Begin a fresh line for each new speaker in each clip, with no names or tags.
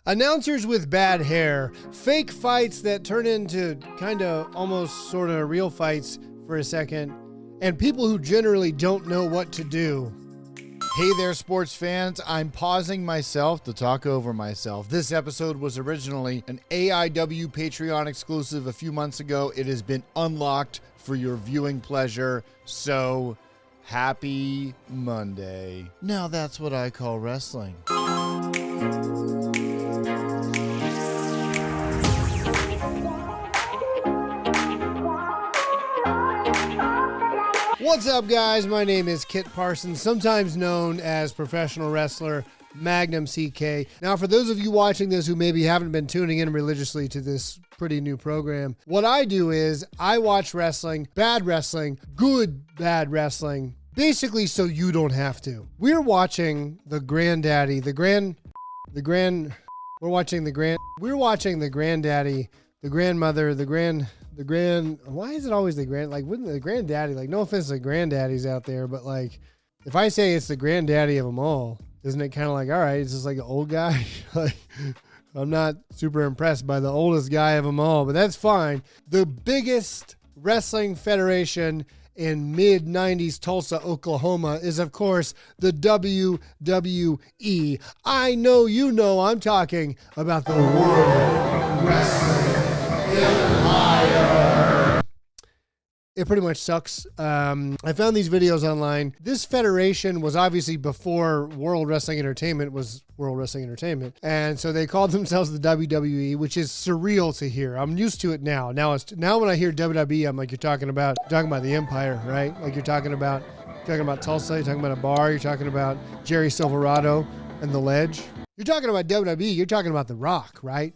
Announcers with bad hair, fake fights that turn into kind of almost sort of real fights for a second, and people who generally don't know what to do.
Hey there, sports fans. I'm pausing myself to talk over myself. This episode was originally an AIW Patreon exclusive a few months ago. It has been unlocked for your viewing pleasure, so happy Monday. Now that's what I call wrestling.
What's up, guys? My name is Kit Parsons, sometimes known as professional wrestler Magnum CK. Now, for those of you watching this who maybe haven't been tuning in religiously to this pretty new program, what I do is I watch wrestling, bad wrestling, good bad wrestling, basically so you don't have to. We're watching the granddaddy, we're watching the granddaddy, the grandmother, why is it always the grand, like, wouldn't the granddaddy, like, no offense to granddaddies out there, but like, if I say it's the granddaddy of them all, isn't it kind of like, all right, it's just like an old guy? Like, I'm not super impressed by the oldest guy of them all, but that's fine. The biggest wrestling federation in mid-90s Tulsa, Oklahoma is, of course, the WWE. I know you know I'm talking about the World Wrestling Empire. It pretty much sucks. I found these videos online. This federation was obviously before World Wrestling Entertainment was World Wrestling Entertainment. And so they called themselves the WWE, which is surreal to hear. I'm used to it now. Now when I hear WWE, I'm like, you're talking about the Empire, right? Like you're talking about Tulsa, you're talking about a bar, you're talking about Jerry Silverado and The Ledge. You're talking about WWE, you're talking about The Rock, right?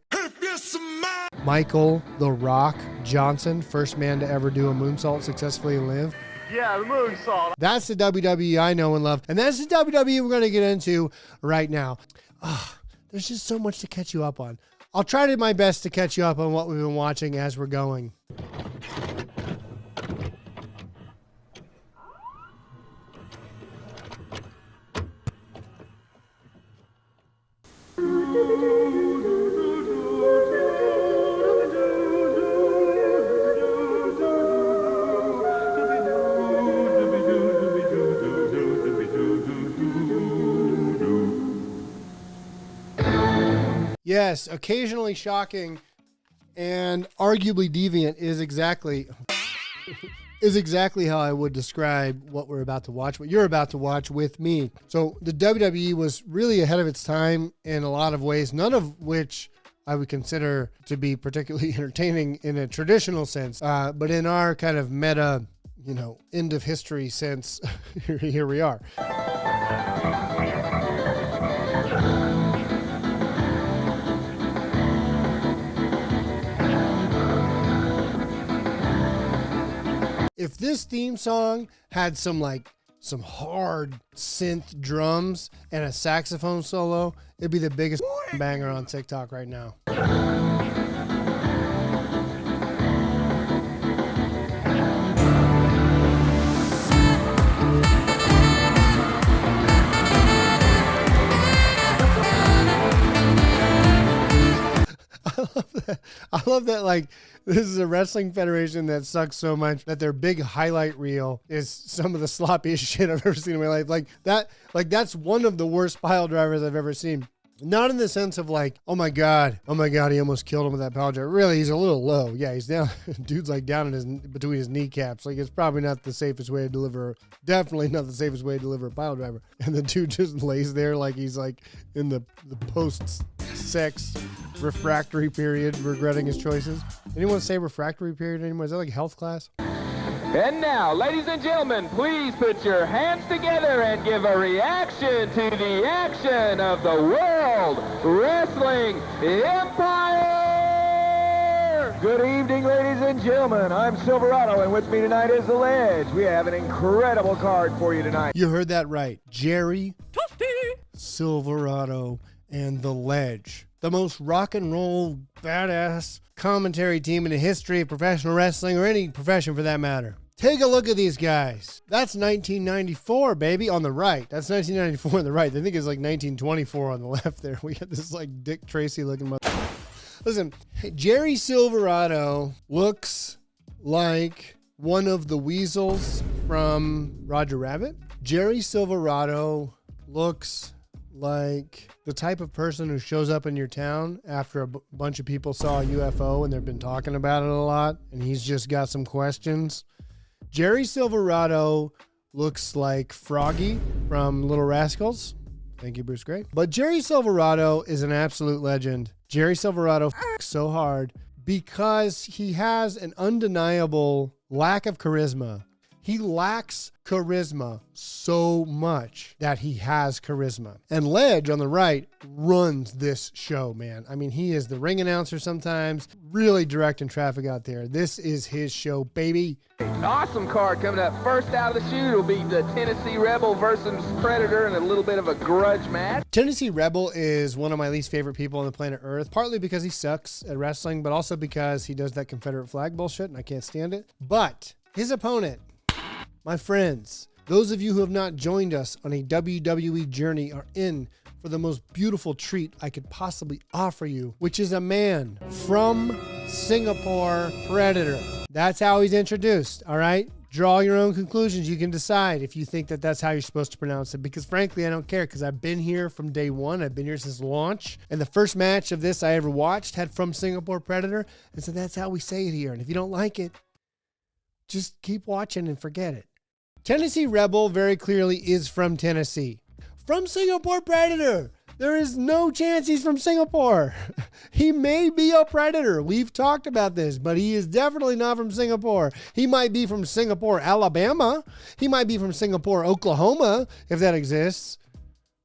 Michael The Rock Johnson, first man to ever do a moonsault successfully and live.
Yeah, the moonsault.
That's the WWE I know and love. And that's the WWE we're going to get into right now. There's just so much to catch you up on. I'll try to my best to catch you up on what we've been watching as we're going. Yes, occasionally shocking and arguably deviant is exactly how I would describe what we're about to watch, what you're about to watch with me. So the WWE was really ahead of its time in a lot of ways, none of which I would consider to be particularly entertaining in a traditional sense, but in our kind of meta, end of history sense, here we are. If this theme song had some hard synth drums and a saxophone solo, it'd be the biggest banger on TikTok right now. I love that, like, this is a wrestling federation that sucks so much that their big highlight reel is some of the sloppiest shit I've ever seen in my life. That's one of the worst pile drivers I've ever seen. Not in the sense of like, oh my God, he almost killed him with that pile driver. Really, he's a little low. Yeah, he's down. Dude's like down in between his kneecaps. Like, it's probably not the safest way to deliver. Definitely not the safest way to deliver a pile driver. And the dude just lays there like he's like in the post-sex refractory period, regretting his choices. Anyone say refractory period anymore? Is that like health class?
And now, ladies and gentlemen, please put your hands together and give a reaction to the action of the World Wrestling Empire!
Good evening, ladies and gentlemen. I'm Silverado, and with me tonight is The Ledge. We have an incredible card for you tonight.
You heard that right. Jerry Silverado and The Ledge. The most rock and roll, badass commentary team in the history of professional wrestling, or any profession for that matter. Take a look at these guys. That's 1994, baby, on the right. That's 1994 on the right. I think it's like 1924 on the left there. We got this like Dick Tracy looking mother. Listen, Jerry Silverado looks like one of the weasels from Roger Rabbit. Jerry Silverado looks like the type of person who shows up in your town after a bunch of people saw a UFO and they've been talking about it a lot, and he's just got some questions. Jerry Silverado looks like Froggy from Little Rascals. Thank you, Bruce Gray. But Jerry Silverado is an absolute legend. Jerry Silverado f***s so hard because he has an undeniable lack of charisma. He lacks charisma so much that he has charisma. And Ledge on the right runs this show, man. I mean, he is the ring announcer sometimes, really directing traffic out there. This is his show, baby.
Awesome card coming up. First out of the chute will be the Tennessee Rebel versus Predator in a little bit of a grudge match.
Tennessee Rebel is one of my least favorite people on the planet Earth, partly because he sucks at wrestling, but also because he does that Confederate flag bullshit and I can't stand it. But his opponent, my friends, those of you who have not joined us on a WWE journey are in for the most beautiful treat I could possibly offer you, which is a man from Singapore, Predator. That's how he's introduced, all right? Draw your own conclusions. You can decide if you think that that's how you're supposed to pronounce it, because frankly, I don't care, because I've been here from day one. I've been here since launch, and the first match of this I ever watched had From Singapore, Predator, and so that's how we say it here. And if you don't like it, just keep watching and forget it. Tennessee Rebel very clearly is from Tennessee. From Singapore, Predator. There is no chance he's from Singapore. He may be a Predator. We've talked about this, but he is definitely not from Singapore. He might be from Singapore, Alabama. He might be from Singapore, Oklahoma, if that exists.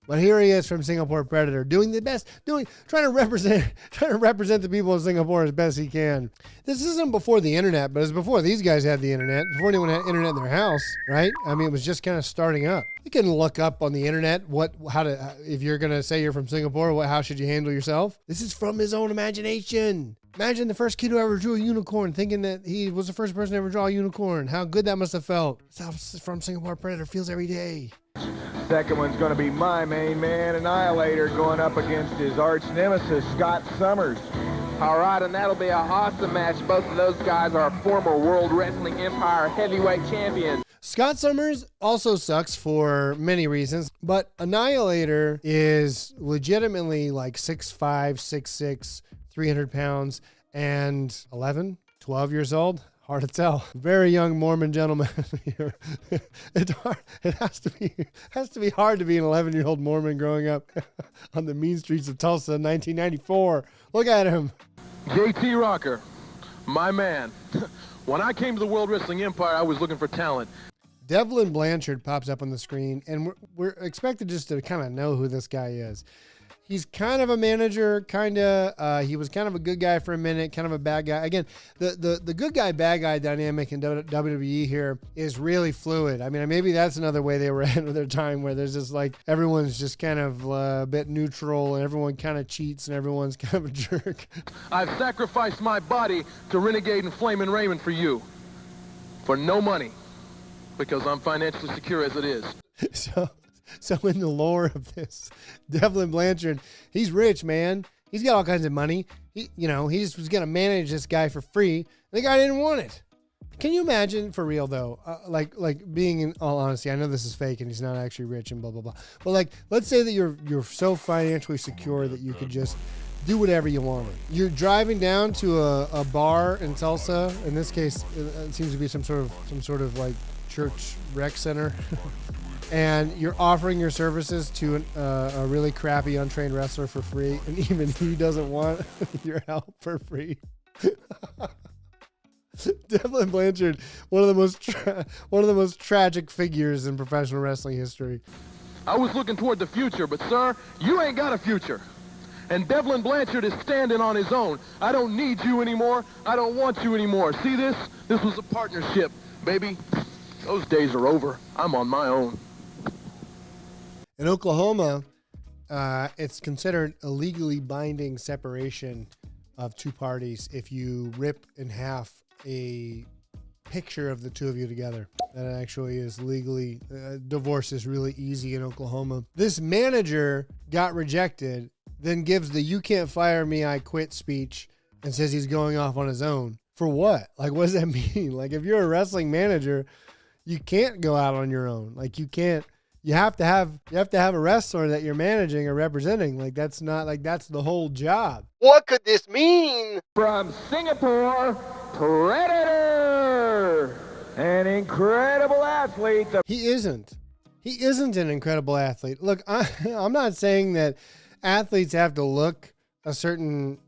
But here he is from Singapore, Predator, doing the best, trying to represent the people of Singapore as best he can. This isn't before the internet, but it's before these guys had the internet, before anyone had internet in their house, right? I mean, it was just kind of starting up. You can look up on the internet if you're gonna say you're from Singapore, how should you handle yourself? This is from his own imagination. Imagine the first kid who ever drew a unicorn, thinking that he was the first person to ever draw a unicorn. How good that must have felt. That's how From Singapore Predator feels every day.
Second one's going to be my main man, Annihilator, going up against his arch nemesis, Scott Summers.
All right, and that'll be an awesome match. Both of those guys are former World Wrestling Empire heavyweight champions.
Scott Summers also sucks for many reasons, but Annihilator is legitimately like 6'5", 6'6", 300 pounds, and 11, 12 years old. Hard to tell. Very young Mormon gentleman here. It's hard. It has to be hard to be an 11-year-old Mormon growing up on the mean streets of Tulsa in 1994. Look at him.
JT Rocker, my man. When I came to the World Wrestling Empire, I was looking for talent.
Devlin Blanchard pops up on the screen, and we're expected just to kind of know who this guy is. He's kind of a manager, he was kind of a good guy for a minute, kind of a bad guy. Again, the good guy, bad guy dynamic in WWE here is really fluid. I mean, maybe that's another way they were ahead of their time, where there's just like, everyone's just kind of a bit neutral and everyone kind of cheats and everyone's kind of a jerk.
I've sacrificed my body to Renegade and Flamin' Raymond for you. For no money. Because I'm financially secure as it is.
So in the lore of this, Devlin Blanchard, he's rich, man. He's got all kinds of money. He just was going to manage this guy for free. The guy didn't want it. Can you imagine, for real though, like being, in all honesty, I know this is fake and he's not actually rich and blah, blah, blah. But like, let's say that you're so financially secure that you could just do whatever you want. You're driving down to a bar in Tulsa. In this case, it seems to be some sort of like church rec center. And you're offering your services to a really crappy, untrained wrestler for free, and even he doesn't want your help for free. Devlin Blanchard, one of the most tragic figures in professional wrestling history.
I was looking toward the future, but sir, you ain't got a future. And Devlin Blanchard is standing on his own. I don't need you anymore. I don't want you anymore. See this? This was a partnership, baby. Those days are over. I'm on my own.
In Oklahoma, it's considered a legally binding separation of two parties if you rip in half a picture of the two of you together. That actually is legally, divorce is really easy in Oklahoma. This manager got rejected, then gives the "you can't fire me, I quit" speech and says he's going off on his own. For what? Like, what does that mean? Like, if you're a wrestling manager, you can't go out on your own. Like, you can't. You have to have a wrestler that you're managing or representing. Like, that's not, like, that's the whole job. What could this mean?
From Singapore, Predator, an incredible athlete.
He isn't an incredible athlete. Look, I'm not saying that athletes have to look a certain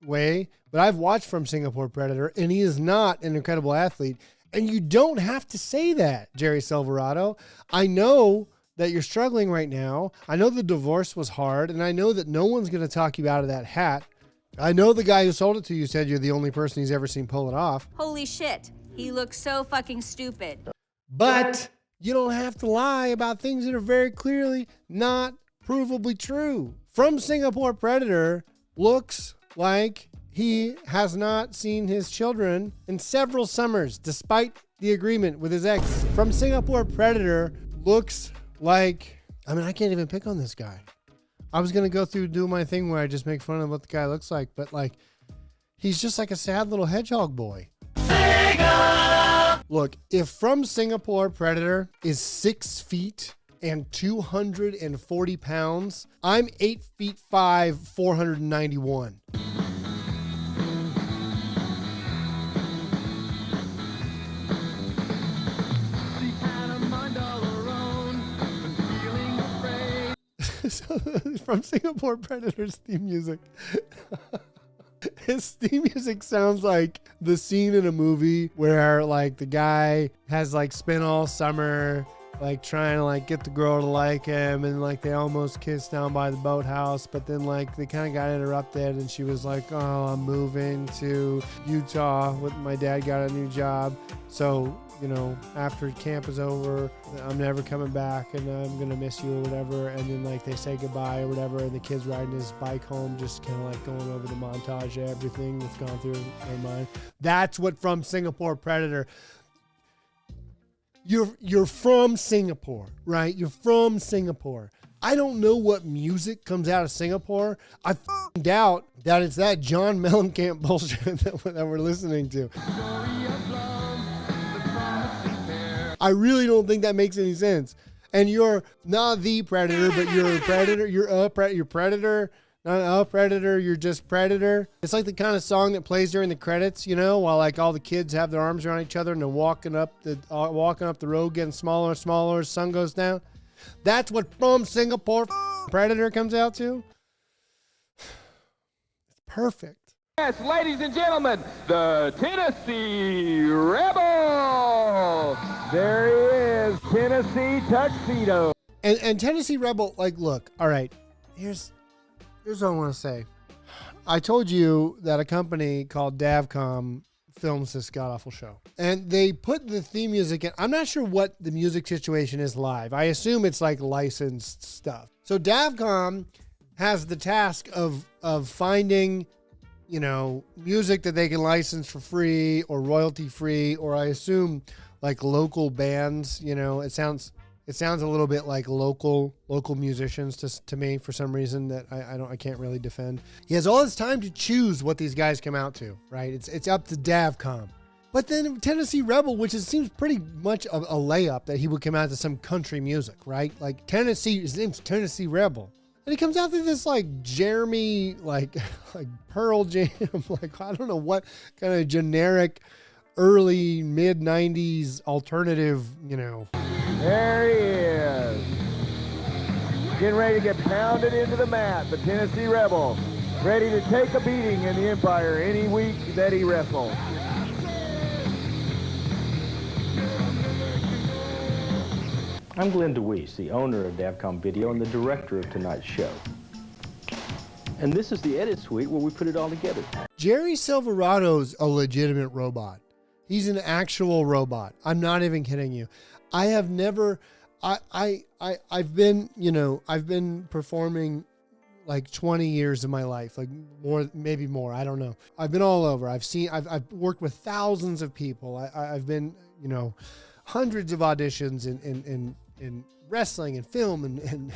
way, but I've watched From Singapore Predator, and he is not an incredible athlete. And you don't have to say that, Jerry Silverado. I know that you're struggling right now. I know the divorce was hard, and I know that no one's going to talk you out of that hat. I know the guy who sold it to you said you're the only person he's ever seen pull it off.
Holy shit, he looks so fucking stupid.
But you don't have to lie about things that are very clearly not provably true. From Singapore Predator looks like he has not seen his children in several summers, despite the agreement with his ex. From Singapore Predator looks like, I mean, I can't even pick on this guy. I was going to go through do my thing where I just make fun of what the guy looks like, but like, he's just like a sad little hedgehog boy. Look, if From Singapore Predator is 6 feet and 240 pounds, I'm 8 feet 5, 491. So, From Singapore Predator's theme music. His theme music sounds like the scene in a movie where like the guy has like spent all summer like trying to like get the girl to like him, and like they almost kissed down by the boathouse, but then like they kind of got interrupted and she was like, "Oh, I'm moving to Utah with my dad, got a new job, so you know, after camp is over, I'm never coming back and I'm gonna miss you," or whatever. And then like they say goodbye or whatever, and the kid's riding his bike home, just kind of like going over the montage of everything that's gone through their mind. That's what From Singapore Predator. You're from Singapore, right? You're from Singapore. I don't know what music comes out of Singapore. I doubt that it's that John Mellencamp bullshit that we're listening to. I really don't think that makes any sense. And you're not the predator, but you're a predator. You're predator, not a predator. You're just predator. It's like the kind of song that plays during the credits, you know, while like all the kids have their arms around each other and they're walking up the road, getting smaller and smaller as the sun goes down. That's what From Singapore Predator comes out to. It's perfect.
Yes, ladies and gentlemen, the Tennessee Rebel.
There he is, Tennessee Tuxedo.
And Tennessee Rebel, like, look, all right, here's what I want to say. I told you that a company called Davcom films this god-awful show. And they put the theme music in. I'm not sure what the music situation is live. I assume it's like licensed stuff. So Davcom has the task of finding, you know, music that they can license for free or royalty free, or I assume like local bands. You know, it sounds a little bit like local musicians to me for some reason that I can't really defend. He has all this time to choose what these guys come out to, right? It's up to Davcom. But then Tennessee Rebel, which seems pretty much a layup that he would come out to some country music, right? Like Tennessee, his name's Tennessee Rebel. And he comes out to this like Jeremy, like Pearl Jam, like I don't know what kind of generic early mid 90s alternative, you know.
There he is. Getting ready to get pounded into the mat, the Tennessee Rebel. Ready to take a beating in the Empire any week that he wrestles.
I'm Glenn DeWeese, the owner of Davcom Video and the director of tonight's show. And this is the edit suite where we put it all together.
Jerry Silverado's a legitimate robot. He's an actual robot. I'm not even kidding you. I have never, I've been performing like 20 years of my life, like more, maybe more. I don't know. I've been all over. I've worked with thousands of people. I've been, hundreds of auditions in wrestling and film and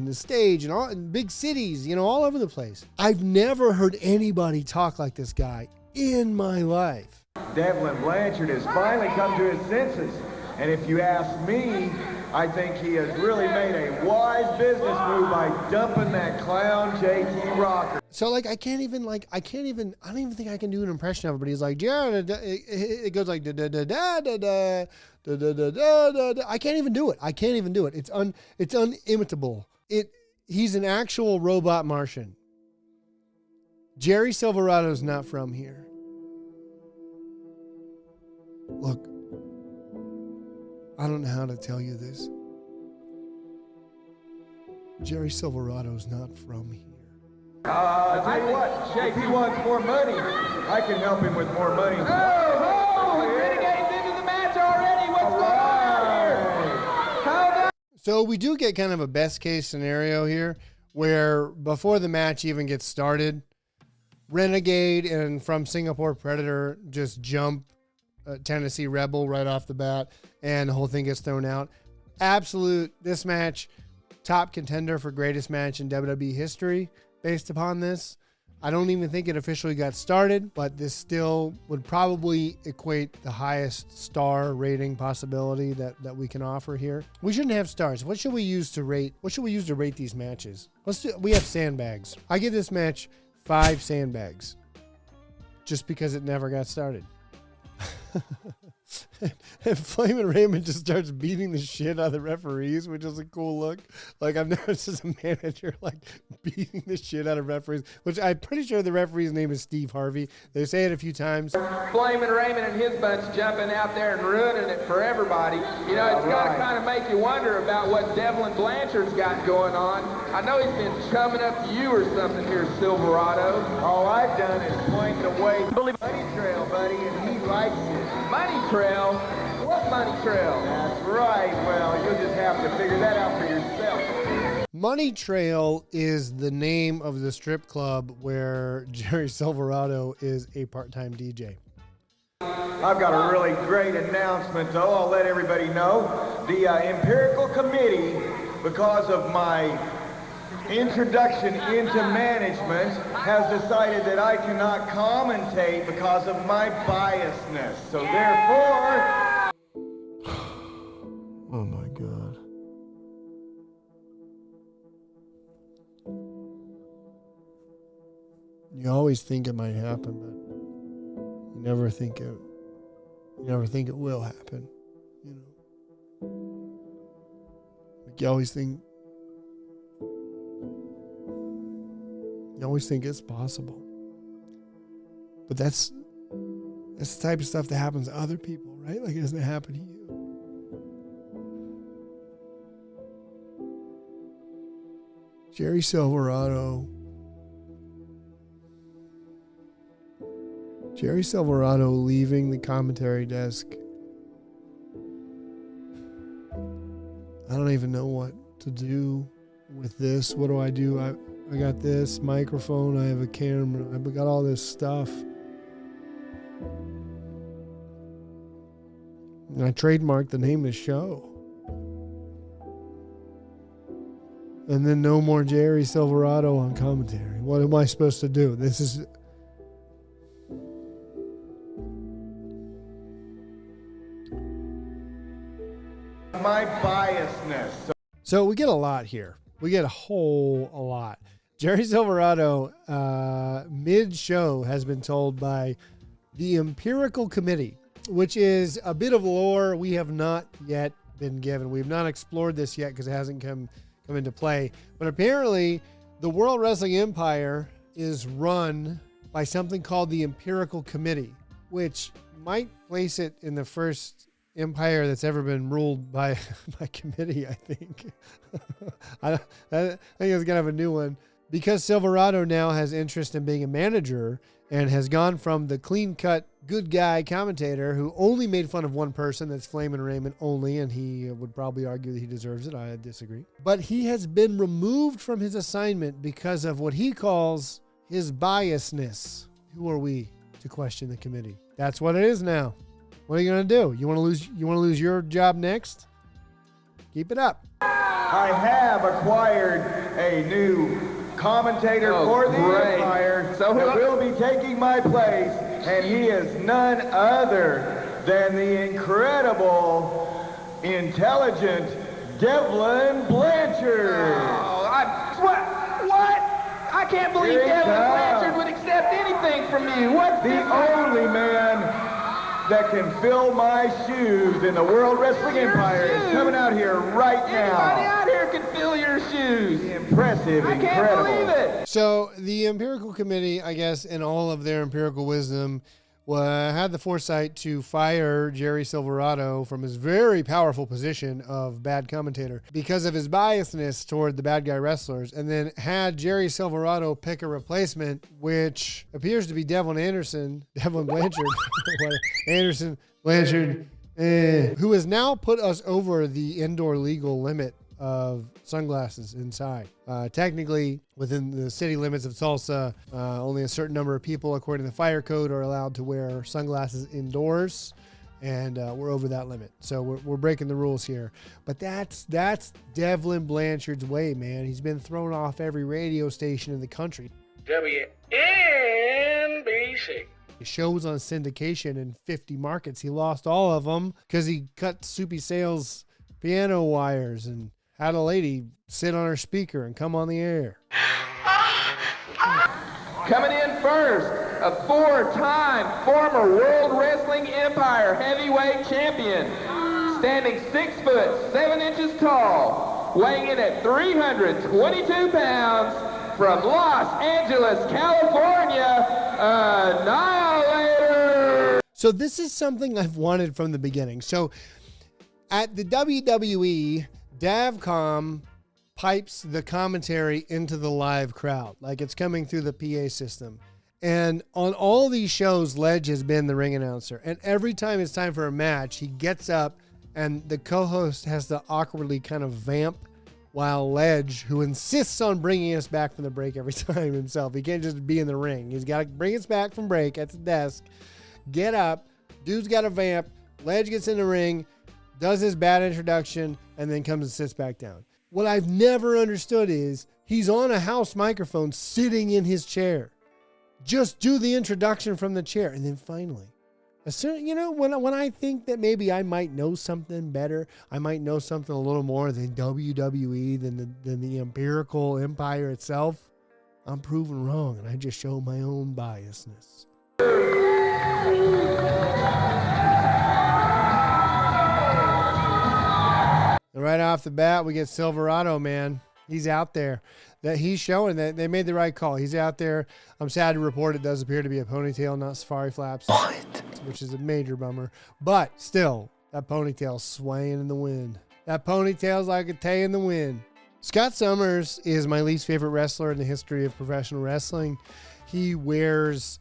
the stage and all in big cities, all over the place. I've never heard anybody talk like this guy in my life.
Devlin Blanchard has finally come to his senses. And if you ask me, I think he has really made a wise business move by dumping that clown JT Rocker.
So I don't even think I can do an impression of it, but he's like, it goes like, da da da da da da da da da da da. I can't even do it. It's unimitable. He's an actual robot Martian. Jerry Silverado's not from here. Look, I don't know how to tell you this. Jerry Silverado's not from here.
I'll tell you what, if he wants more money, I can help him with more money.
Renegade's into the match already. What's going on here? Hold on.
So we do get kind of a best case scenario here where before the match even gets started, Renegade and from Singapore Predator just jump Tennessee Rebel right off the bat, and the whole thing gets thrown out. This match, top contender for greatest match in WWE history based upon this. I don't even think it officially got started, but this still would probably equate the highest star rating possibility that we can offer here. We shouldn't have stars. What should we use to rate these matches? We have sandbags. I give this match 5 sandbags just because it never got started. And Flamin' Raymond just starts beating the shit out of the referees, which is a cool look. Like, I've never seen a manager beating the shit out of referees, which I'm pretty sure the referee's name is Steve Harvey. They say it a few times.
Flamin' Raymond and his bunch jumping out there and ruining it for everybody. It's got to kind of make you wonder about what Devlin Blanchard's got going on. I know he's been chumming up to you or something here, Silverado.
All I've done is point the way money trail, buddy, and he likes it.
Money trail? What money trail?
That's right. Well, you'll just have to figure that out for yourself.
Money Trail is the name of the strip club where Jerry Silverado is a part-time DJ.
I've got a really great announcement, though. I'll let everybody know. The Empirical Committee, because of my introduction into management, has decided that I cannot commentate because of my biasness. So therefore...
Oh my God. You always think it might happen, but you never think it will happen. Like you always think it's possible. But that's the type of stuff that happens to other people, right? Like it doesn't happen to you. Jerry Silverado leaving the commentary desk. I don't even know what to do with this. What do? I got this microphone. I have a camera. I've got all this stuff. And I trademarked the name of the show. And then no more Jerry Silverado on commentary. What am I supposed to do? This is...
my biasness.
So we get a lot here. We get a lot. Jerry Silverado, mid-show, has been told by the Empirical Committee, which is a bit of lore we have not yet been given. We've not explored this yet because it hasn't come into play. But apparently, the World Wrestling Empire is run by something called the Empirical Committee, which might place it in the first empire that's ever been ruled by committee, I think. I think it's gonna have a new one. Because Silverado now has interest in being a manager and has gone from the clean-cut good guy commentator who only made fun of one person, that's Flamin' Raymond only, and he would probably argue that he deserves it. I disagree. But he has been removed from his assignment because of what he calls his biasness. Who are we to question the committee? That's what it is now. What are you going to do? You want to lose your job next? Keep it up.
I have acquired a new commentator for the Empire that will be taking my place, and he is none other than the incredible, intelligent Devlin Blanchard.
What? I can't believe Devlin Blanchard would accept anything from you. What's
the only man that can fill my shoes in the World Wrestling Empire is coming out here right now.
Anybody out here can fill your shoes.
Impressive,
I can't believe it.
So the Empirical Committee, I guess, in all of their empirical wisdom, had the foresight to fire Jerry Silverado from his very powerful position of bad commentator because of his biasness toward the bad guy wrestlers, and then had Jerry Silverado pick a replacement, which appears to be Devlin Blanchard, who has now put us over the indoor legal limit of sunglasses inside. Technically, within the city limits of Tulsa, only a certain number of people, according to the fire code, are allowed to wear sunglasses indoors, and we're over that limit. So we're breaking the rules here. But that's Devlin Blanchard's way, man. He's been thrown off every radio station in the country.
WNBC.
Shows on syndication in 50 markets. He lost all of them because he cut Soupy Sales piano wires and had a lady sit on her speaker and come on the air.
Coming in first, a 4-time former World Wrestling Empire heavyweight champion, standing 6 foot 7 inches tall, weighing in at 322 pounds, from Los Angeles, California, Annihilator.
So this is something I've wanted from the beginning. So at the WWE, Davcom pipes the commentary into the live crowd, like it's coming through the PA system. And on all these shows, Ledge has been the ring announcer. And every time it's time for a match, he gets up and the co-host has to awkwardly kind of vamp while Ledge, who insists on bringing us back from the break every time himself. He can't just be in the ring. He's got to bring us back from break at the desk, get up, dude's got to vamp, Ledge gets in the ring, does his bad introduction, and then comes and sits back down. What I've never understood is he's on a house microphone sitting in his chair. Just do the introduction from the chair. And then finally, when I think that maybe I might know something better, I might know something a little more than WWE, than the Empirical Empire itself, I'm proven wrong, and I just show my own biasness. And right off the bat, we get Silverado, man. He's out there. That he's showing that they made the right call. He's out there. I'm sad to report it does appear to be a ponytail, not safari flaps. What? Which is a major bummer. But still, that ponytail's swaying in the wind. That ponytail's like a tay in the wind. Scott Summers is my least favorite wrestler in the history of professional wrestling. He wears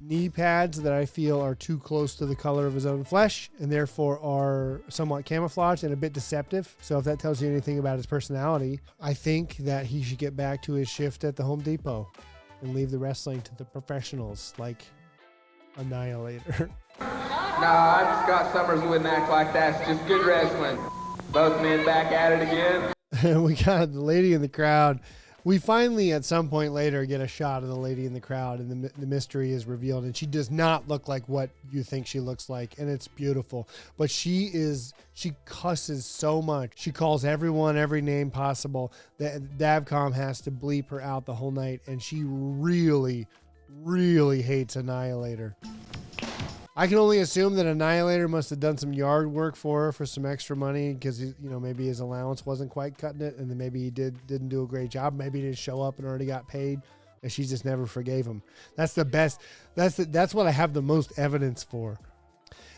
knee pads that I feel are too close to the color of his own flesh and therefore are somewhat camouflaged and a bit deceptive. So if that tells you anything about his personality, I think that he should get back to his shift at the Home Depot and leave the wrestling to the professionals like Annihilator.
Nah, Scott Summers wouldn't act like that. It's just good wrestling. Both men back at it again.
We got the lady in the crowd. We finally, at some point later, get a shot of the lady in the crowd, and the mystery is revealed, and she does not look like what you think she looks like, and it's beautiful. But she cusses so much. She calls everyone every name possible that Davcom has to bleep her out the whole night, and she really, really hates Annihilator. I can only assume that Annihilator must have done some yard work for her for some extra money because maybe his allowance wasn't quite cutting it, and then maybe he didn't do a great job. Maybe he didn't show up and already got paid, and she just never forgave him. That's the best. That's what I have the most evidence for.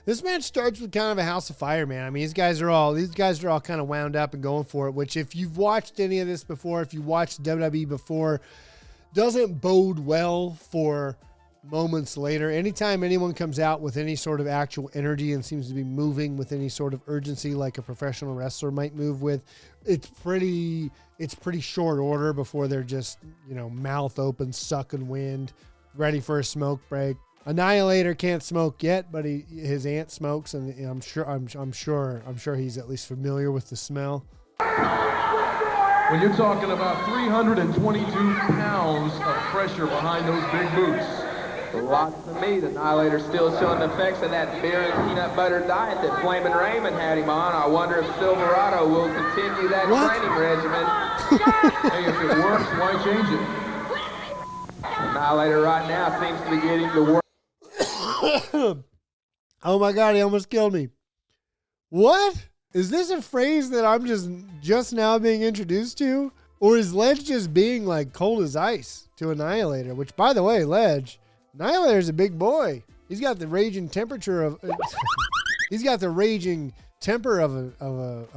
This match starts with kind of a house of fire, man. I mean, these guys are all kind of wound up and going for it. Which, if you've watched any of this before, if you watched WWE before, doesn't bode well for moments later. Anytime anyone comes out with any sort of actual energy and seems to be moving with any sort of urgency like a professional wrestler might move with, it's pretty short order before they're just, mouth open, sucking wind, ready for a smoke break. Annihilator can't smoke yet, but his aunt smokes, and I'm sure he's at least familiar with the smell.
When you're talking about 322 pounds of pressure behind those big boots.
Lots of meat. Annihilator's still showing the effects of that beer and peanut butter diet that Flamin' Raymond had him on. I wonder if Silverado will continue that training regimen.
Hey, if it works, why change it?
Annihilator right now seems to be getting the work.
Oh my God, he almost killed me. What? Is this a phrase that I'm just now being introduced to? Or is Ledge just being like cold as ice to Annihilator? Which, by the way, Annihilator's a big boy. He's got the raging temperature of he's got the raging temper of a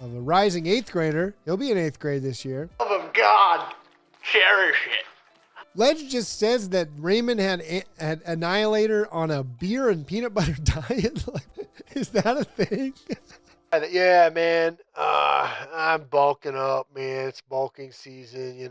rising 8th grader. He'll be in 8th grade this year.
Love of God, cherish it.
Ledge just says that Raymond had Annihilator on a beer and peanut butter diet. Is that a thing?
Yeah, man. I'm bulking up, man. It's bulking season,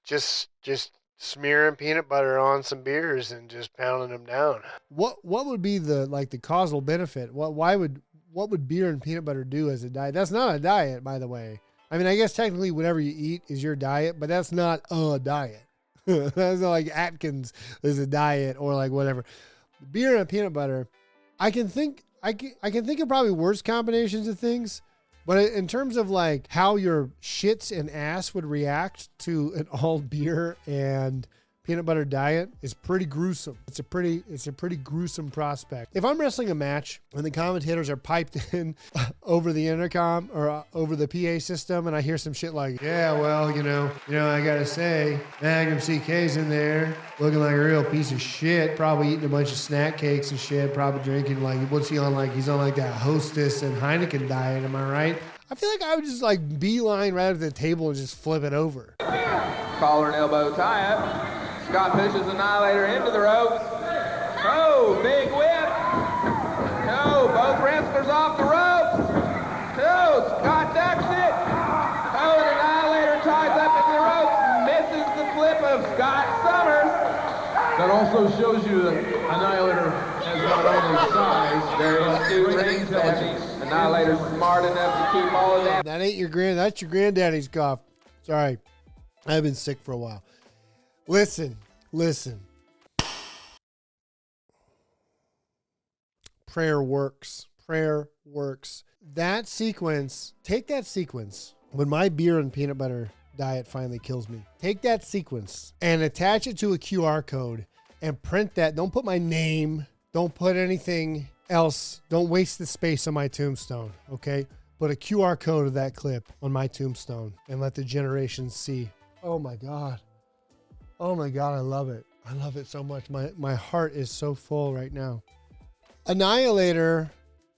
just smearing peanut butter on some beers and just pounding them down.
What would be the causal benefit? What would beer and peanut butter do as a diet? That's not a diet, by the way. I mean, I guess technically whatever you eat is your diet, but that's not a diet. That's not like Atkins is a diet or like whatever. Beer and peanut butter, I can think of probably worse combinations of things, but in terms of like how your shits and ass would react to an all beer and peanut butter diet is pretty gruesome. It's a pretty gruesome prospect. If I'm wrestling a match and the commentators are piped in over the intercom or over the PA system, and I hear some shit like, yeah, well, I gotta say, Magnum CK's in there looking like a real piece of shit, probably eating a bunch of snack cakes and shit, probably drinking what's he on he's on that Hostess and Heineken diet, am I right? I feel like I would just beeline right at the table and just flip it over.
Collar and elbow tie-up. Scott pushes Annihilator into the ropes. Oh, big whip. No, both wrestlers off the ropes. No, Scott ducks it. Oh, and Annihilator ties up in the ropes, misses the flip of Scott Summers.
That also shows you that Annihilator has not only size,
There is two rings intelligence. Annihilator's smart enough to keep all of that.
That ain't that's your granddaddy's cough. Sorry. I've been sick for a while. Listen. Prayer works. That sequence, take that sequence. When my beer and peanut butter diet finally kills me, take that sequence and attach it to a QR code and print that. Don't put my name. Don't put anything else. Don't waste the space on my tombstone, okay? Put a QR code of that clip on my tombstone and let the generations see. Oh my God, I love it. I love it so much. My heart is so full right now. Annihilator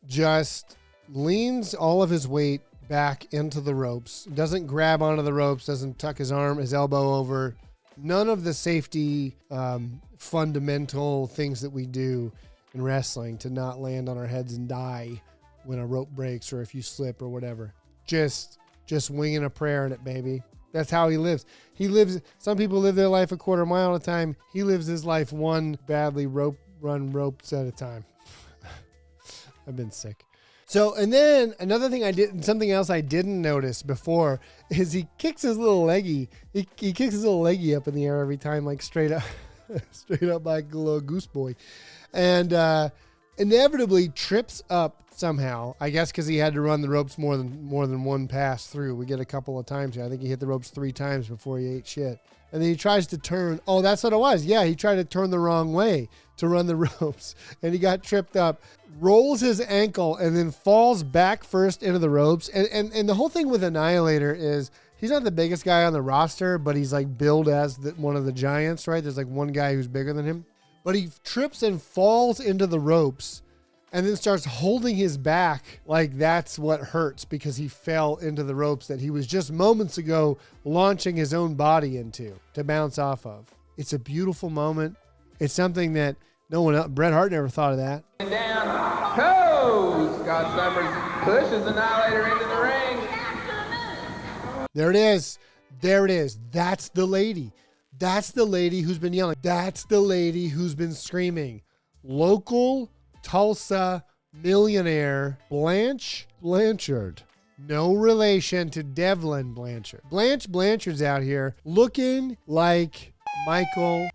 just leans all of his weight back into the ropes. Doesn't grab onto the ropes. Doesn't tuck his elbow over. None of the safety fundamental things that we do in wrestling to not land on our heads and die when a rope breaks or if you slip or whatever. Just winging a prayer in it, baby. That's how he lives. Some people live their life a quarter mile at a time. He lives his life one badly run ropes at a time. I've been sick. So, and then another thing something else I didn't notice before is he kicks his little leggy. He kicks his little leggy up in the air every time, like straight up like a little goose boy. And inevitably trips up somehow, I guess because he had to run the ropes more than one pass through. We get a couple of times here. I think he hit the ropes 3 times before he ate shit. And then he tries to turn. Oh, that's what it was. Yeah, he tried to turn the wrong way to run the ropes. And he got tripped up, rolls his ankle, and then falls back first into the ropes. And the whole thing with Annihilator is he's not the biggest guy on the roster, but he's like billed as one of the giants, right? There's like one guy who's bigger than him. But he trips and falls into the ropes and then starts holding his back like that's what hurts because he fell into the ropes that he was just moments ago launching his own body into to bounce off of. It's a beautiful moment. It's something that no one else, Bret Hart never thought of that.
Down. Oh, Scott Summers pushes Annihilator into the ring.
There it is. There it is. That's the lady. That's the lady who's been yelling. That's the lady who's been screaming. Local Tulsa millionaire Blanche Blanchard. No relation to Devlin Blanchard. Blanche Blanchard's out here looking like Michael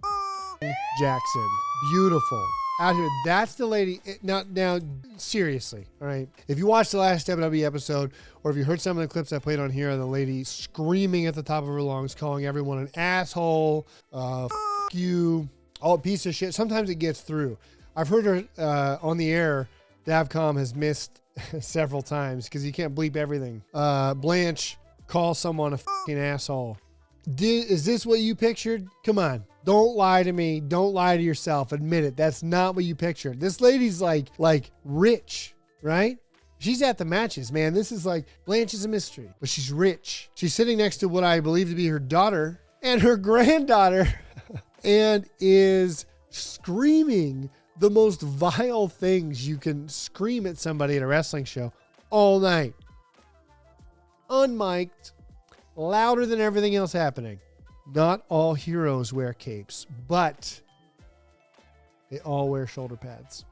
Jackson. Beautiful. Out here. That's the lady. Now, seriously, all right? If you watched the last WWE episode, or if you heard some of the clips I played on here of the lady screaming at the top of her lungs, calling everyone an asshole, f*** you, all a piece of shit, sometimes it gets through. I've heard her on the air, Davcom has missed several times because you can't bleep everything. Blanche calls someone a fucking asshole. Is this what you pictured? Come on. Don't lie to me. Don't lie to yourself. Admit it. That's not what you pictured. This lady's like rich, right? She's at the matches, man. This is like, Blanche is a mystery, but she's rich. She's sitting next to what I believe to be her daughter and her granddaughter and is screaming the most vile things you can scream at somebody at a wrestling show all night. Unmiked, louder than everything else happening. Not all heroes wear capes, but they all wear shoulder pads.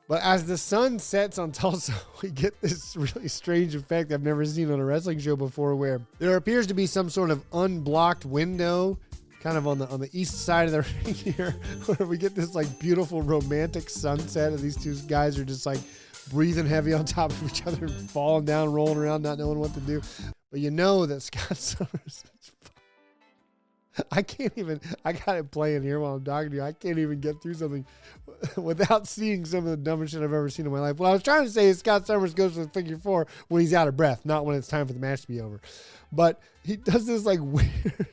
But as the sun sets on Tulsa, we get this really strange effect I've never seen on a wrestling show before, where there appears to be some sort of unblocked window kind of on the east side of the ring here, where we get this like beautiful romantic sunset, and these two guys are just like breathing heavy on top of each other, falling down, rolling around, not knowing what to do. But you know that Scott Summers is I got it playing here while I'm talking to you. I can't even get through something without seeing some of the dumbest shit I've ever seen in my life. What I was trying to say is Scott Summers goes to the figure four when he's out of breath, not when it's time for the match to be over. But he does this like weird,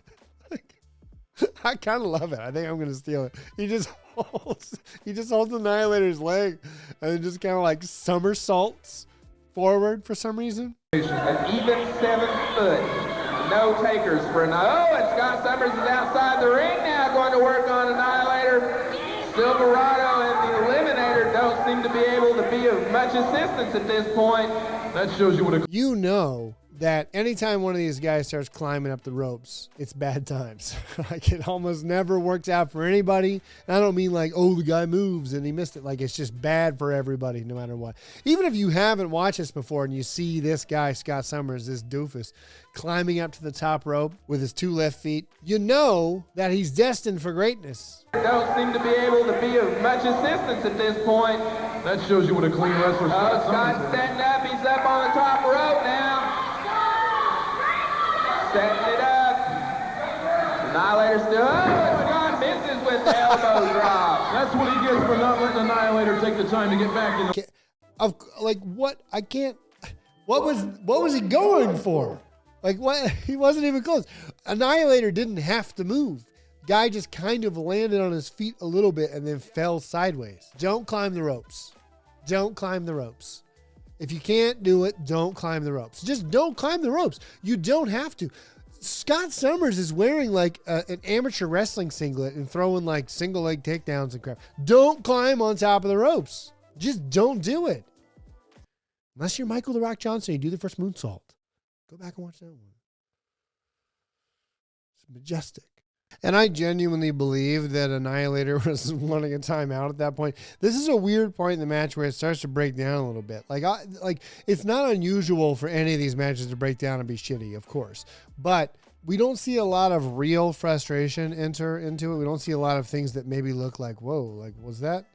I kind of love it. I think I'm going to steal it. He just holds Annihilator's leg and then just kind of like somersaults forward for some reason.
An even 7 foot. No takers for and Scott Summers is outside the ring now, going to work on Annihilator. Silverado and the Eliminator don't seem to be able to be of much assistance at this point.
That shows you what a...
You know that anytime one of these guys starts climbing up the ropes, it's bad times. Like, it almost never works out for anybody. And I don't mean like, oh, the guy moves and he missed it. Like, it's just bad for everybody, no matter what. Even if you haven't watched this before and you see this guy, Scott Summers, this doofus, climbing up to the top rope with his 2 left feet, you know that he's destined for greatness.
Don't seem to be able to be of much assistance at this point.
That shows you what a clean wrestler Scott Summers
Scott's setting up. He's up on the top rope now. Setting it up. Annihilator still. Scott misses with the elbow drop.
That's what he gets for not letting Annihilator take the time to get back in the...
Like, what? I can't... What was he going for? Like, what? He wasn't even close. Annihilator didn't have to move. Guy just kind of landed on his feet a little bit and then fell sideways. Don't climb the ropes. Don't climb the ropes. If you can't do it, don't climb the ropes. Just don't climb the ropes. You don't have to. Scott Summers is wearing like an amateur wrestling singlet and throwing like single leg takedowns and crap. Don't climb on top of the ropes. Just don't do it. Unless you're Michael the Rock Johnson, you do the first moonsault. Go back and watch that one. It's majestic. And I genuinely believe that Annihilator was wanting a timeout at that point. This is a weird point in the match where it starts to break down a little bit. Like it's not unusual for any of these matches to break down and be shitty, of course. But we don't see a lot of real frustration enter into it. We don't see a lot of things that maybe look like, whoa, like was that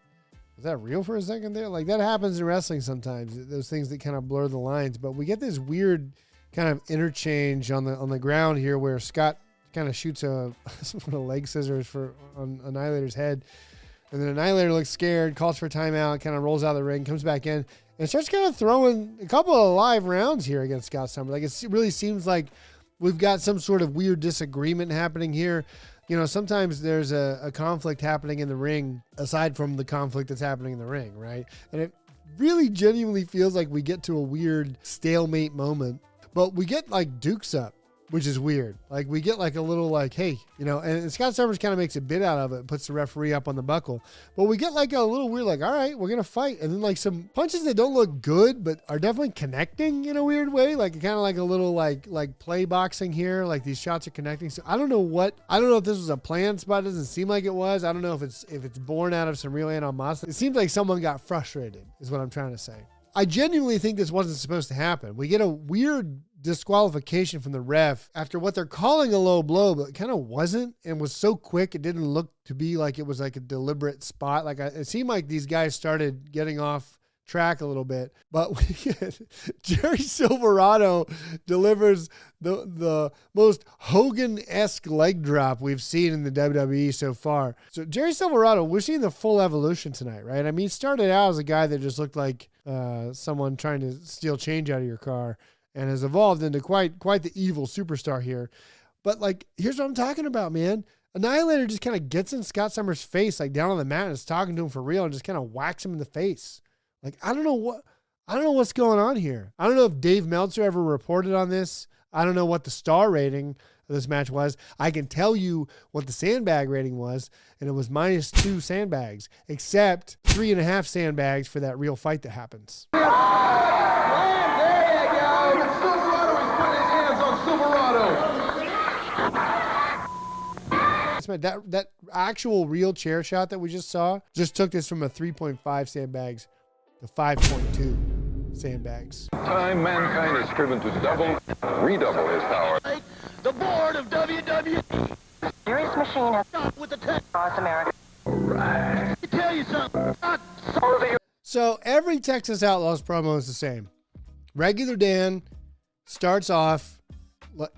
real for a second there? Like that happens in wrestling sometimes. Those things that kind of blur the lines. But we get this weird kind of interchange on the ground here where Scott kind of shoots some sort of leg scissors on Annihilator's head. And then Annihilator looks scared, calls for a timeout, kind of rolls out of the ring, comes back in, and starts kind of throwing a couple of live rounds here against Scott Summers. Like it really seems like we've got some sort of weird disagreement happening here. You know, sometimes there's a conflict happening in the ring aside from the conflict that's happening in the ring, right? And it really genuinely feels like we get to a weird stalemate moment. But we get like Dukes up. which is weird. Like we get like a little like, hey, you know, and Scott Summers kind of makes a bit out of it, puts the referee up on the buckle. But we get like a little weird, like, all right, we're going to fight. And then like some punches that don't look good, but are definitely connecting in a weird way. Like kind of like a little like play boxing here. Like these shots are connecting. So I don't know if this was a planned spot. It doesn't seem like it was. I don't know if it's born out of some real animosity. It seems like someone got frustrated is what I'm trying to say. I genuinely think this wasn't supposed to happen. We get a weird disqualification from the ref after what they're calling a low blow, but it kind of wasn't and was so quick it didn't look to be like it was like a deliberate spot. Like it seemed like these guys started getting off track a little bit, but Jerry Silverado delivers the most Hogan-esque leg drop we've seen in the WWE so far. So Jerry Silverado, we're seeing the full evolution tonight, right? I mean, he started out as a guy that just looked like someone trying to steal change out of your car and has evolved into quite the evil superstar here. But like, here's what I'm talking about, man. Annihilator just kind of gets in Scott Summers' face, like down on the mat and is talking to him for real and just kind of whacks him in the face. Like, I don't know what's going on here. I don't know if Dave Meltzer ever reported on this. I don't know what the star rating of this match was. I can tell you what the sandbag rating was, and it was -2 sandbags, except 3.5 sandbags for that real fight that happens.
There you go. Silverado is putting his hands on Silverado.
That actual real chair shot that we just saw just took this from a 3.5 sandbags to 5.2 sandbags.
Time mankind is striven to redouble his power.
The board of WWE.
Serious machine has
Stop with the tech.
across America.
All right.
Let me tell you something.
So every Texas Outlaws promo is the same. Regular Dan starts off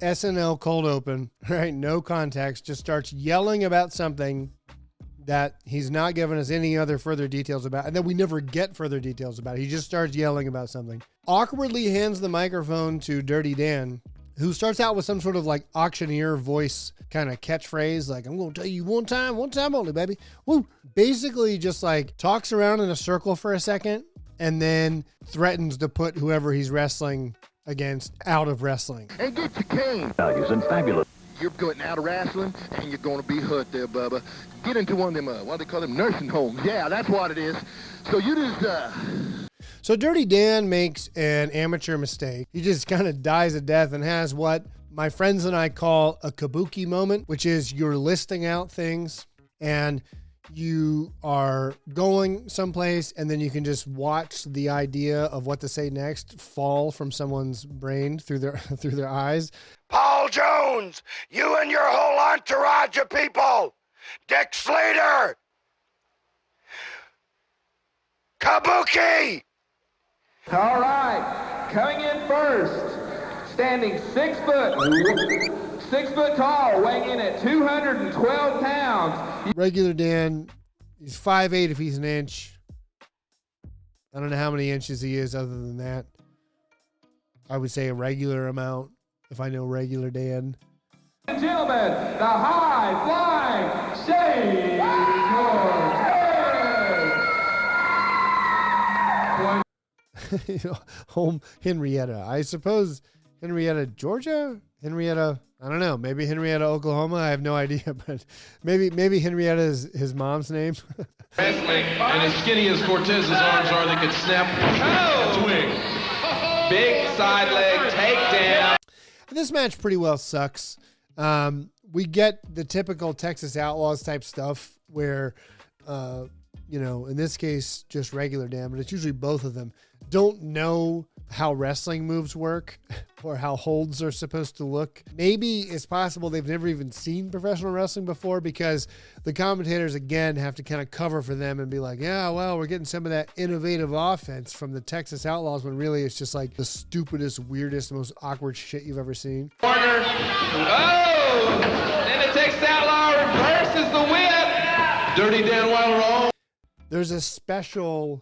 SNL cold open, right? No context, just starts yelling about something that he's not giving us any other further details about, and then we never get further details about it. He just starts yelling about something. Awkwardly hands the microphone to Dirty Dan, who starts out with some sort of like auctioneer voice kind of catchphrase, like, I'm going to tell you one time only, baby. Woo. Basically just like talks around in a circle for a second and then threatens to put whoever he's wrestling against out of wrestling.
And get your cane.
Values and fabulous.
You're going out of wrestling, and you're going to be hurt there, Bubba. Get into one of them, what do they call them, nursing homes. Yeah, that's what it is. So you just,
So Dirty Dan makes an amateur mistake. He just kind of dies a death and has what my friends and I call a kabuki moment, which is you're listing out things and you are going someplace and then you can just watch the idea of what to say next fall from someone's brain through their eyes.
Paul Jones, you and your whole entourage of people. Dick Slater. Kabuki.
All right, coming in first, standing 6 foot tall, weighing in at 212 pounds.
Regular Dan, he's 5'8" if he's an inch. I don't know how many inches he is other than that. I would say a regular amount if I know regular Dan.
Ladies and gentlemen, the high-flying Shane
Home Henrietta. I suppose Henrietta, Georgia? Henrietta, I don't know. Maybe Henrietta, Oklahoma. I have no idea, but maybe Henrietta is his mom's name.
wrestling, and as skinny as Cortez's arms are, they could snap a twig. Big side leg takedown.
This match pretty well sucks. We get the typical Texas Outlaws type stuff where, in this case, just regular Dan, but it's usually both of them, don't know how wrestling moves work or how holds are supposed to look. Maybe it's possible they've never even seen professional wrestling before because the commentators, again, have to kind of cover for them and be like, yeah, well, we're getting some of that innovative offense from the Texas Outlaws when really it's just like the stupidest, weirdest, most awkward shit you've ever seen.
Corner. Oh! Then the Texas Outlaw reverses the whip.
Dirty Dan Wilder wrong.
There's a special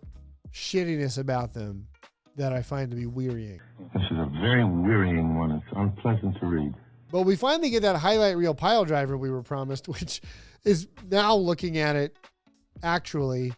shittiness about them that I find to be wearying.
This is a very wearying one. It's unpleasant to read.
But we finally get that highlight reel pile driver we were promised, which is now looking at it, actually,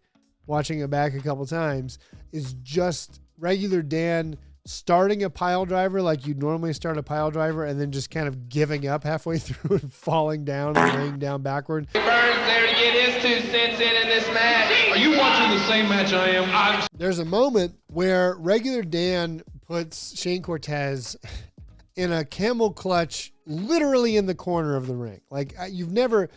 watching it back a couple times, is just regular Dan starting a pile driver like you'd normally start a pile driver and then just kind of giving up halfway through and falling down and laying down backward.
Burns there to get his 2 cents in this match.
Are you watching the same match I am?
There's a moment where regular Dan puts Shane Cortez in a camel clutch literally in the corner of the ring. Like you've never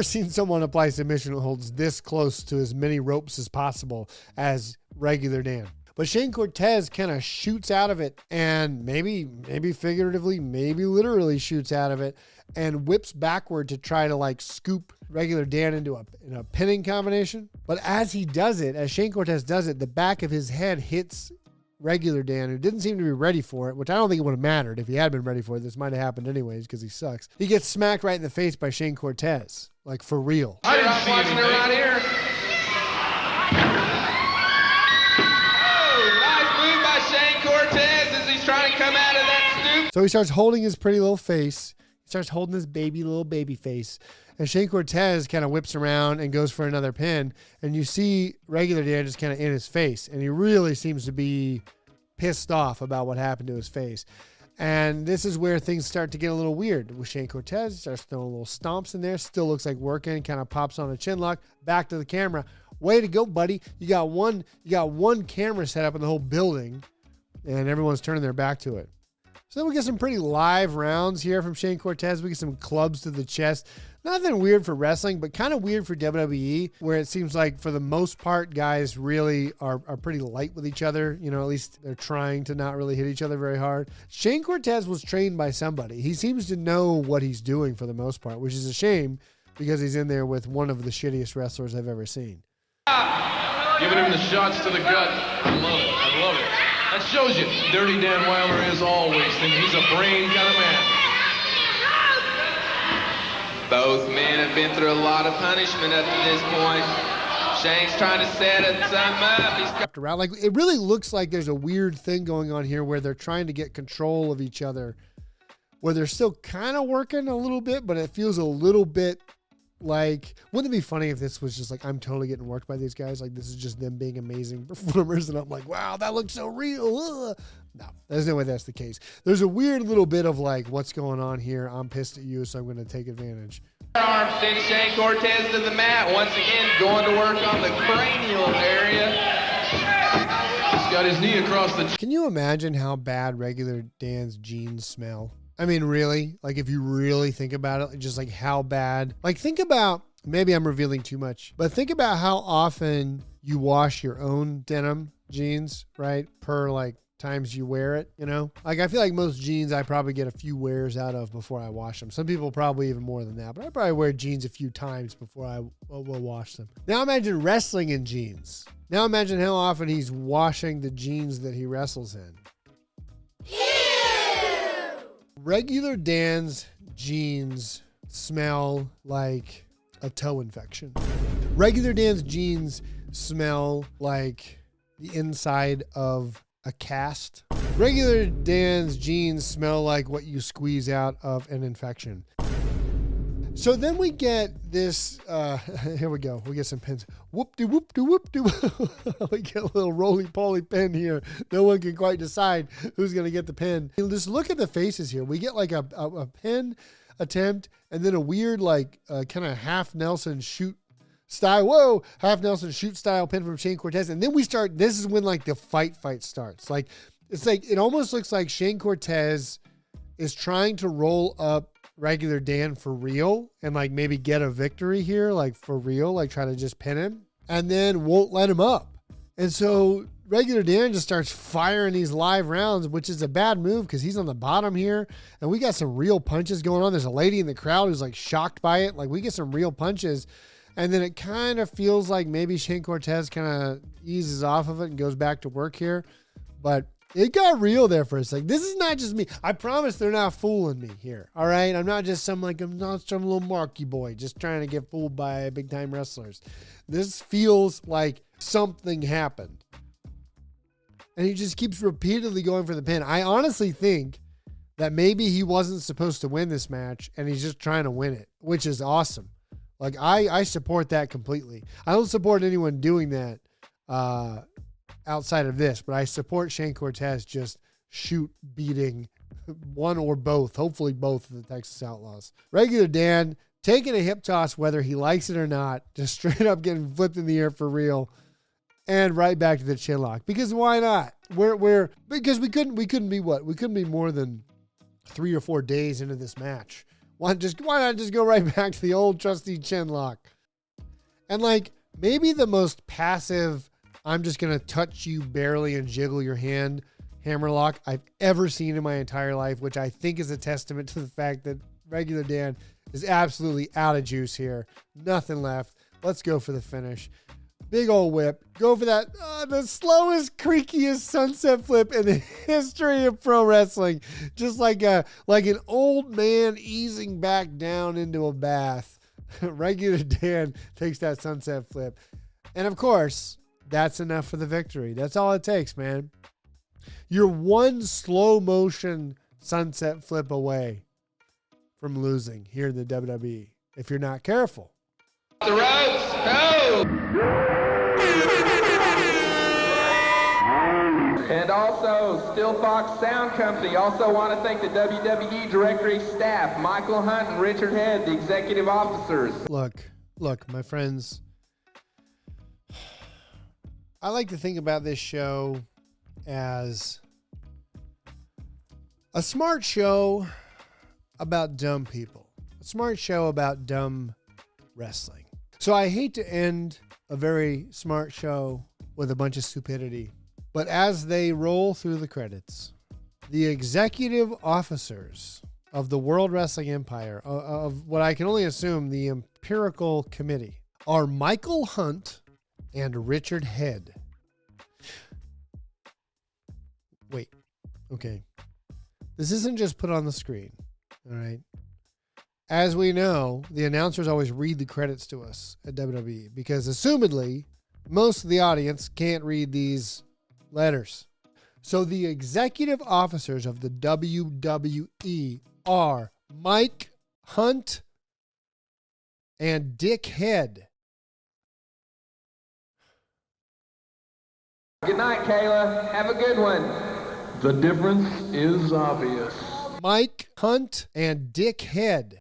seen someone apply submission who holds this close to as many ropes as possible as regular Dan. But Shane Cortez kind of shoots out of it and maybe figuratively, maybe literally shoots out of it and whips backward to try to like scoop regular Dan into a pinning combination. But as he does it, as Shane Cortez does it, the back of his head hits regular Dan, who didn't seem to be ready for it, which I don't think it would have mattered if he had been ready for it. This might have happened anyways because he sucks. He gets smacked right in the face by Shane Cortez, like for real.
I didn't see watching it right here. Oh, nice move by Shane Cortez as he's trying to come out of that stoop.
So he starts holding his pretty little face. He starts holding his little baby face. And Shane Cortez kind of whips around and goes for another pin. And you see regular Dan just kind of in his face. And he really seems to be pissed off about what happened to his face. And this is where things start to get a little weird. With Shane Cortez, he starts throwing little stomps in there. Still looks like working. Kind of pops on a chin lock. Back to the camera. Way to go, buddy. You got one camera set up in the whole building. And everyone's turning their back to it. So then we get some pretty live rounds here from Shane Cortez. We get some clubs to the chest. Nothing weird for wrestling, but kind of weird for WWE, where it seems like for the most part, guys really are pretty light with each other. You know, at least they're trying to not really hit each other very hard. Shane Cortez was trained by somebody. He seems to know what he's doing for the most part, which is a shame because he's in there with one of the shittiest wrestlers I've ever seen.
Giving him the shots to the gut. I love it. I love it. That shows you Dirty Dan Wilder is always thinking he's a brain kind of man.
Both men have been through a lot of punishment up to this point. Shane's trying to set something up.
Around. Like, it really looks like there's a weird thing going on here where they're trying to get control of each other, where they're still kind of working a little bit, but it feels a little bit like, wouldn't it be funny if this was just like, I'm totally getting worked by these guys? Like, this is just them being amazing performers. And I'm like, wow, that looks so real. Ugh. No, there's no way that's the case. There's a weird little bit of like, what's going on here? I'm pissed at you, so I'm going to take advantage.
Arm sends Shane Cortez to the mat. Once again, going to work on the cranial area.
He's got his knee across the...
Can you imagine how bad regular Dan's jeans smell? I mean, really? Like, if you really think about it, just like how bad... Like, think about... Maybe I'm revealing too much, but think about how often you wash your own denim jeans, right? Per, like, times you wear it, you know? Like, I feel like most jeans I probably get a few wears out of before I wash them. Some people probably even more than that, but I probably wear jeans a few times before I will wash them. Now imagine wrestling in jeans. Now imagine how often he's washing the jeans that he wrestles in. Ew! Regular Dan's jeans smell like a toe infection. Regular Dan's jeans smell like the inside of a cast. Regular Dan's jeans smell like what you squeeze out of an infection. So then we get this, here we go. We get some pins. Whoop-de-whoop-de-whoop-de. We get a little roly-poly pin here. No one can quite decide who's going to get the pin. Just look at the faces here. We get like a pin attempt and then a weird like kind of half Nelson shoot style. Whoa, half Nelson shoot style pin from Shane Cortez. And then we start, this is when like the fight starts. Like, it's like, it almost looks like Shane Cortez is trying to roll up regular Dan for real and like maybe get a victory here, like for real, like try to just pin him and then won't let him up. And so regular Dan just starts firing these live rounds, which is a bad move because he's on the bottom here and we got some real punches going on. There's a lady in the crowd who's like shocked by it. Like, we get some real punches and then it kind of feels like maybe Shane Cortez kind of eases off of it and goes back to work here. But it got real there for a second. This is not just me. I promise they're not fooling me here. All right. I'm not just I'm not some little marky boy just trying to get fooled by big time wrestlers. This feels like something happened. And he just keeps repeatedly going for the pin. I honestly think that maybe he wasn't supposed to win this match and he's just trying to win it, which is awesome. Like, I support that completely. I don't support anyone doing that outside of this, but I support Shane Cortez just shoot beating one or both, hopefully both of the Texas Outlaws. Regular Dan taking a hip toss, whether he likes it or not, just straight up getting flipped in the air for real, and right back to the chin lock. Because why not? Because we couldn't be more than 3 or 4 days into this match. Why not just go right back to the old trusty chin lock? And like maybe the most passive, I'm just gonna touch you barely and jiggle your hand hammerlock I've ever seen in my entire life, which I think is a testament to the fact that regular Dan is absolutely out of juice here. Nothing left. Let's go for the finish. Big old whip. Go for that. The slowest, creakiest sunset flip in the history of pro wrestling. Just like an old man easing back down into a bath. Regular Dan takes that sunset flip. And of course, that's enough for the victory. That's all it takes, man. You're one slow motion sunset flip away from losing here in the WWE if you're not careful.
The ropes, go! And also, Still Fox Sound Company. Also want to thank the WWE directory staff, Michael Hunt and Richard Head, the executive officers.
Look, my friends. I like to think about this show as a smart show about dumb people. A smart show about dumb wrestling. So I hate to end a very smart show with a bunch of stupidity. But as they roll through the credits, the executive officers of the World Wrestling Empire, of what I can only assume the Empirical Committee, are Michael Hunt and Richard Head. Wait, okay. This isn't just put on the screen, all right? As we know, the announcers always read the credits to us at WWE because, assumedly, most of the audience can't read these letters. So the executive officers of the WWE are Mike Hunt and Dick Head.
Good night, Kayla. Have a good one.
The difference is obvious.
Mike Hunt and Dick Head.